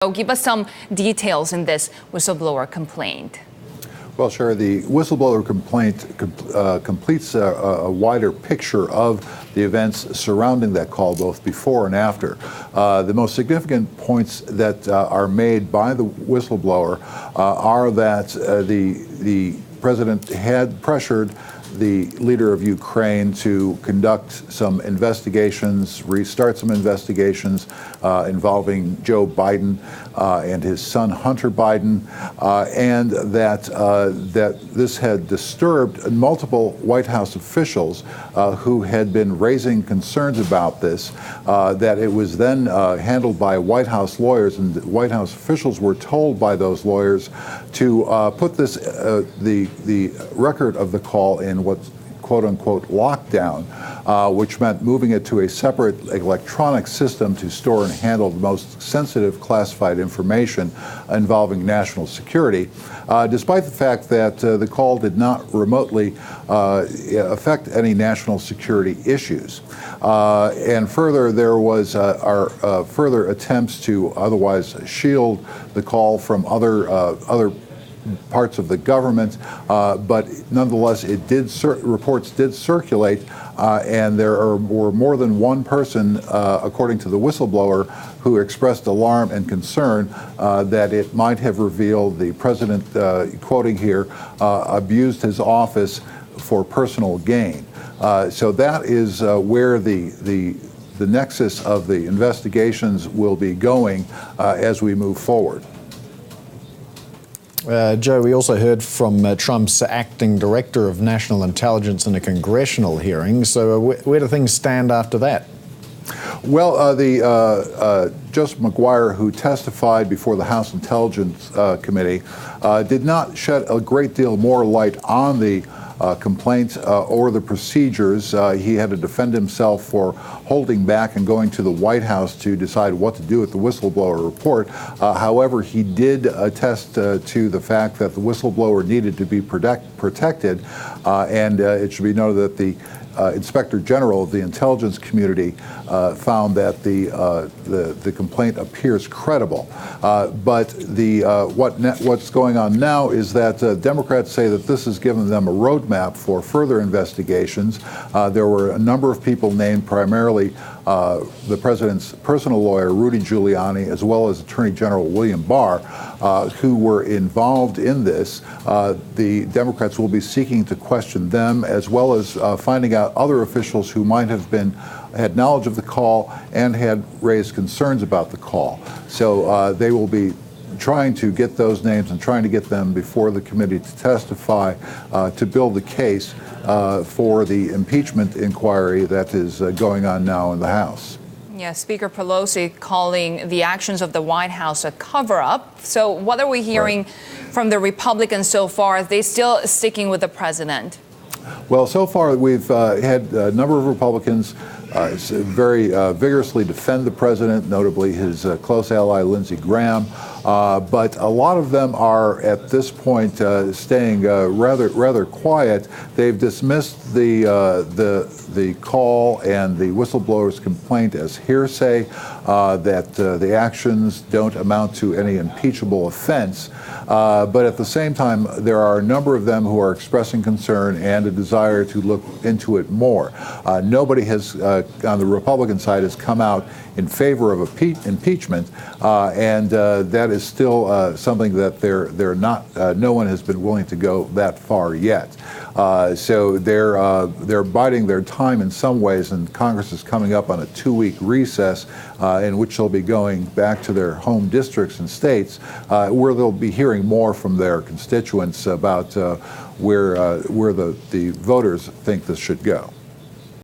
So give us some details in this whistleblower complaint. Well, Sherry, the whistleblower complaint completes a wider picture of the events surrounding that call, both before and after. The most significant points that are made by the whistleblower are that the president had pressured the leader of Ukraine to conduct some investigations, restart some investigations involving Joe Biden and his son Hunter Biden, and that this had disturbed multiple White House officials who had been raising concerns about this, that it was then handled by White House lawyers, and White House officials were told by those lawyers to put this, the record of the call in what's quote-unquote lockdown, which meant moving it to a separate electronic system to store and handle the most sensitive classified information involving national security, despite the fact that the call did not remotely affect any national security issues. And further, there was further attempts to otherwise shield the call from other parts of the government, but nonetheless, reports did circulate, and there were more than one person, according to the whistleblower, who expressed alarm and concern that it might have revealed the president, quoting here, abused his office for personal gain. So that is where the nexus of the investigations will be going as we move forward. Joe, we also heard from Trump's acting director of national intelligence in a congressional hearing. So where do things stand after that? Well, Joseph McGuire, who testified before the House Intelligence Committee, did not shed a great deal more light on the complaint or the procedures. He had to defend himself for holding back and going to the White House to decide what to do with the whistleblower report. However, he did attest to the fact that the whistleblower needed to be protected, and it should be noted that the Inspector General of the intelligence community found that the complaint appears credible. But what's going on now is that Democrats say that this has given them a roadmap for further investigations. There were a number of people named, primarily the president's personal lawyer, Rudy Giuliani, as well as Attorney General William Barr, who were involved in this. The Democrats will be seeking to question them, as well as finding out other officials who might have had knowledge of the call and had raised concerns about the call. So they will be trying to get those names and trying to get them before the committee to testify to build the case for the impeachment inquiry that is going on now in the House. Yeah, Speaker Pelosi calling the actions of the White House a cover-up. So what are we hearing from the Republicans so far? Are they still sticking with the president? Well, so far we've had a number of Republicans very vigorously defend the president, notably his close ally Lindsey Graham. But a lot of them are at this point staying rather quiet. They've dismissed the call and the whistleblower's complaint as hearsay, that the actions don't amount to any impeachable offense. But at the same time, there are a number of them who are expressing concern and a desire to look into it more. Nobody has, on the Republican side, has come out in favor of impeachment, and that is still something that they're not. No one has been willing to go that far yet. So they're biding their time in some ways, and Congress is coming up on a 2-week recess in which they'll be going back to their home districts and states, where they'll be hearing more from their constituents about where the voters think this should go.